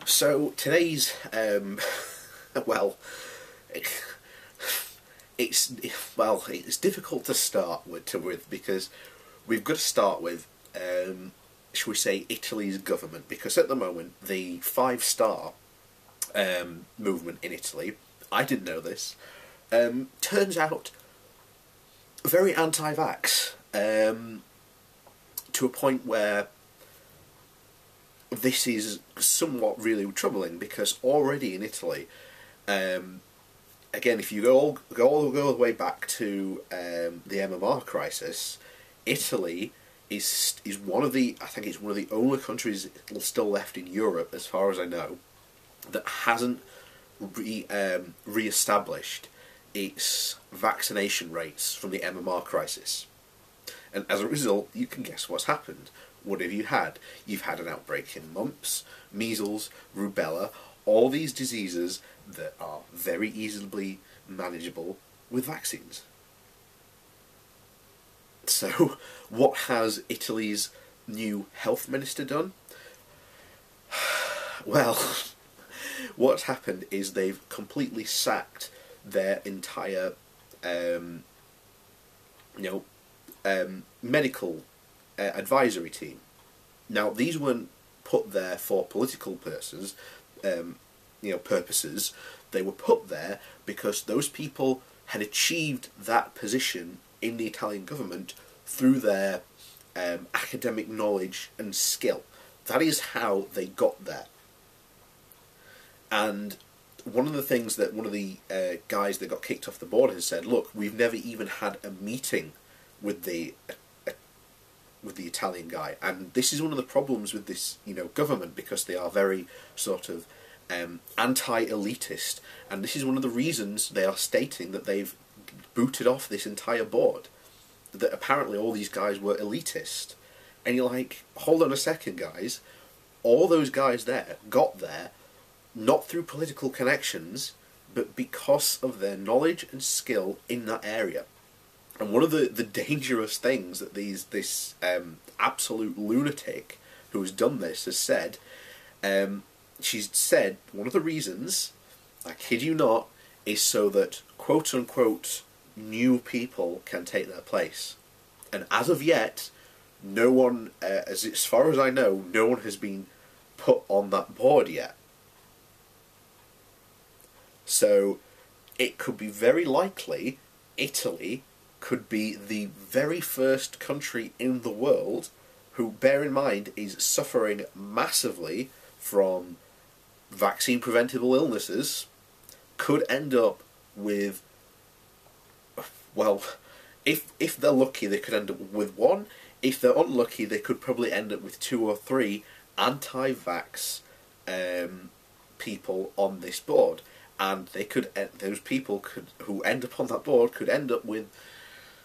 So today's well, it's difficult to start with because we've got to start with shall we say Italy's government, because at the moment the Five-Star movement in Italy, I didn't know this, turns out very anti-vax, to a point where this is somewhat really troubling, because already in Italy, again, if you go all the way back to the MMR crisis, Italy is one of the, I think it's one of the only countries still left in Europe, as far as I know, that hasn't re-established its vaccination rates from the MMR crisis. And as a result, you can guess what's happened. What have you had? You've had an outbreak in mumps, measles, rubella, all these diseases that are very easily manageable with vaccines. So, what has Italy's new health minister done? Well, what's happened is they've completely sacked their entire, medical advisory team. Now, these weren't put there for political purposes. They were put there because those people had achieved that position in the Italian government through their academic knowledge and skill. That is how they got there. And one of the things that one of the guys that got kicked off the board has said, look, we've never even had a meeting with the Italian guy, and this is one of the problems with this, government, because they are very sort of anti-elitist, and this is one of the reasons they are stating that they've booted off this entire board, that apparently all these guys were elitist. And you're like, hold on a second, guys, all those guys there got there not through political connections, but because of their knowledge and skill in that area. And one of the dangerous things that this absolute lunatic who has done this has said, she's said one of the reasons, I kid you not, is so that quote-unquote new people can take their place. And as of yet, no one, as far as I know, no one has been put on that board yet. So it could be very likely Italy could be the very first country in the world who, bear in mind, is suffering massively from vaccine-preventable illnesses, could end up with, well, if they're lucky, they could end up with one. If they're unlucky, they could probably end up with 2 or 3 anti-vax people on this board. And they could, those people who end up on that board could end up with,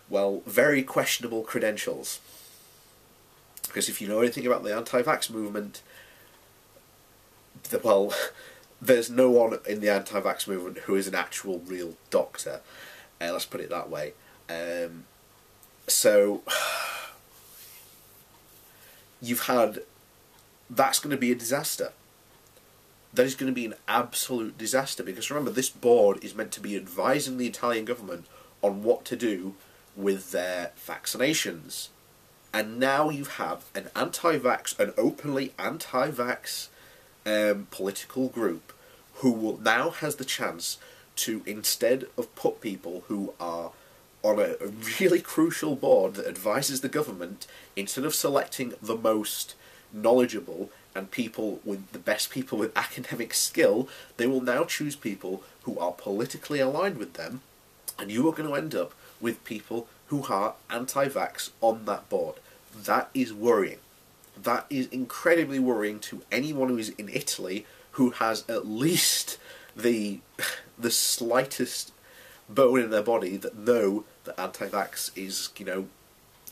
well, very questionable credentials. Because if you know anything about the anti-vax movement, well, there's no one in the anti-vax movement who is an actual real doctor. Let's put it that way. So, you've had, that's going to be a disaster. That is going to be an absolute disaster, because remember, this board is meant to be advising the Italian government on what to do with their vaccinations. And now you have an openly anti-vax political group who will now has the chance to, instead of put people who are on a really crucial board that advises the government, instead of selecting the most knowledgeable and people with the best people with academic skill, they will now choose people who are politically aligned with them, and you are going to end up with people who are anti-vax on that board. That is worrying. That is incredibly worrying to anyone who is in Italy who has at least the slightest bone in their body that know that anti-vax is,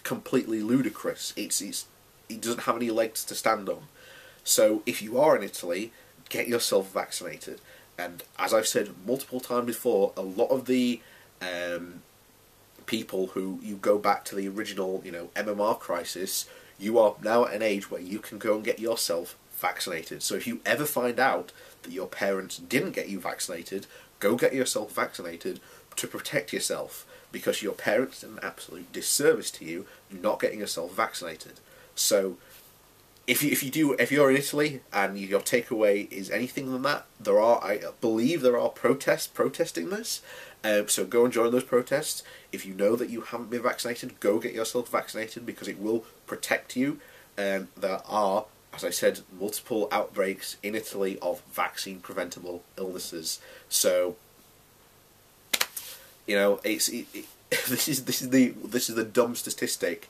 completely ludicrous. It doesn't have any legs to stand on. So if you are in Italy, get yourself vaccinated. And as I've said multiple times before, a lot of the people who, you go back to the original, MMR crisis, you are now at an age where you can go and get yourself vaccinated. So if you ever find out that your parents didn't get you vaccinated, go get yourself vaccinated to protect yourself, because your parents did an absolute disservice to you not getting yourself vaccinated. So if you're in Italy and your takeaway is anything than that, I believe there are protests protesting this. So go and join those protests. If you know that you haven't been vaccinated, go get yourself vaccinated, because it will protect you. There are, as I said, multiple outbreaks in Italy of vaccine preventable illnesses. So, you know, this is the dumb statistic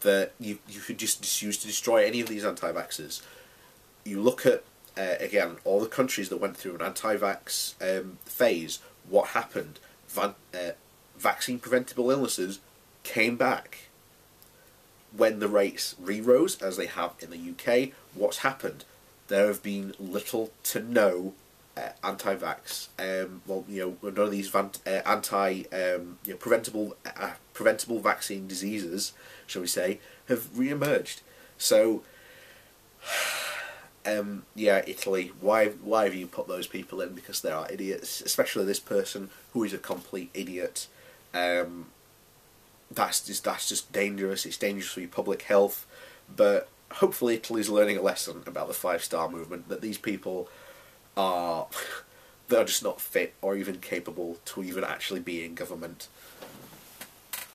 that you could just use to destroy any of these anti-vaxxers. You look at again all the countries that went through an anti-vax phase. What happened? Vaccine preventable illnesses came back. When the rates re-rose, as they have in the UK, what's happened? There have been little to no anti-vax. Well, you know, none of these preventable vaccine diseases, shall we say, have re-emerged. So, yeah, Italy. Why have you put those people in? Because they are idiots, especially this person who is a complete idiot. That's just dangerous. It's dangerous for your public health. But hopefully Italy's learning a lesson about the 5-star movement, that these people are they're just not fit or even capable to even actually be in government.